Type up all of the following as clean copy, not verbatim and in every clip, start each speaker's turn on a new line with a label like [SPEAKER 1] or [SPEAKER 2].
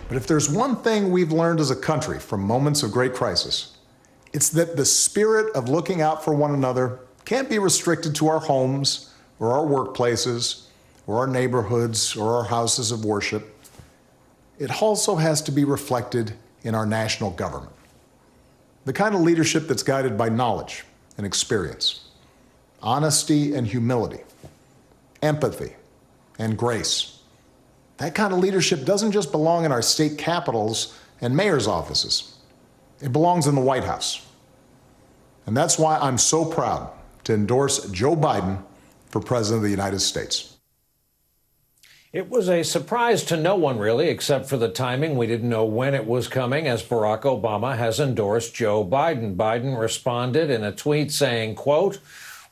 [SPEAKER 1] But if there's one thing we've learned as a country from moments of great crisis, it's that the spirit of looking out for one another can't be restricted to our homes or our workplaces or our neighborhoods or our houses of worship. It also has to be reflected in our national government. The kind of leadership that's guided by knowledge and experience, honesty and humility, empathy and grace. That kind of leadership doesn't just belong in our state capitals and mayor's offices. It belongs in the White House. And that's why I'm so proud to endorse Joe Biden for President of the United States.
[SPEAKER 2] It was a surprise to no one, really, except for the timing. We didn't know when it was coming, as Barack Obama has endorsed Joe Biden. Biden responded in a tweet saying, quote,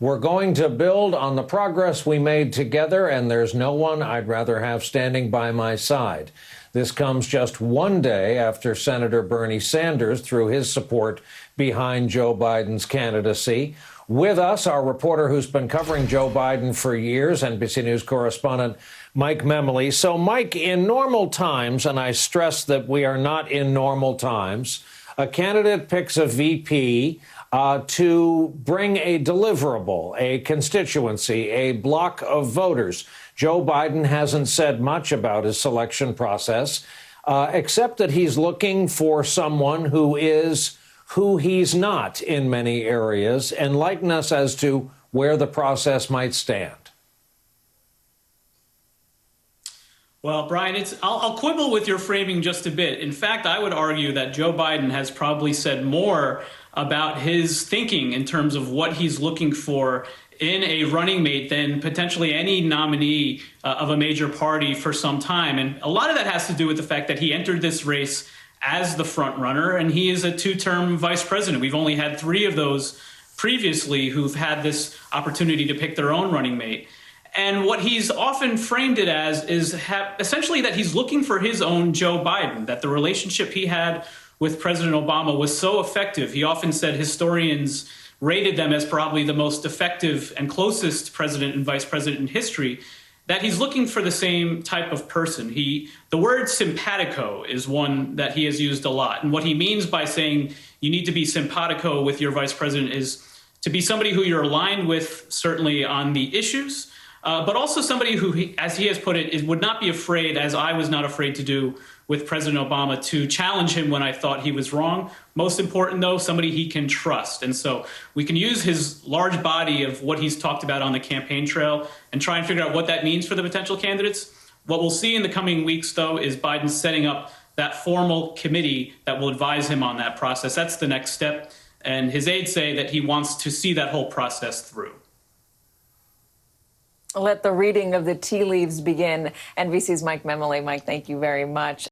[SPEAKER 2] "We're going to build on the progress we made together, and there's no one I'd rather have standing by my side." This comes just one day after Senator Bernie Sanders threw his support behind Joe Biden's candidacy. With us, our reporter who's been covering Joe Biden for years, NBC News correspondent Mike Memoli. So, Mike, in normal times, and I stress that we are not in normal times, a candidate picks a VP to bring a deliverable, a constituency, a block of voters. Joe Biden hasn't said much about his selection process, except that he's looking for someone who is who he's not in many areas. Enlighten us as to where the process might stand.
[SPEAKER 3] Well, Brian, I'll quibble with your framing just a bit. In fact, I would argue that Joe Biden has probably said more about his thinking in terms of what he's looking for in a running mate than potentially any nominee of a major party for some time. And a lot of that has to do with the fact that he entered this race as the front runner, and he is a two-term vice president. We've only had 3 of those previously who've had this opportunity to pick their own running mate. And what he's often framed it as is essentially that he's looking for his own Joe Biden, that the relationship he had with President Obama was so effective. He often said historians rated them as probably the most effective and closest president and vice president in history, that he's looking for the same type of person. The word simpatico is one that he has used a lot. And what he means by saying you need to be simpatico with your vice president is to be somebody who you're aligned with, certainly on the issues, but also somebody who, as he has put it, would not be afraid, as I was not afraid to do with President Obama, to challenge him when I thought he was wrong. Most important, though, somebody he can trust. And so we can use his large body of what he's talked about on the campaign trail and try and figure out what that means for the potential candidates. What we'll see in the coming weeks, though, is Biden setting up that formal committee that will advise him on that process. That's the next step. And his aides say that he wants to see that whole process through.
[SPEAKER 4] Let the reading of the tea leaves begin. NBC's Mike Memoli. Mike, thank you very much.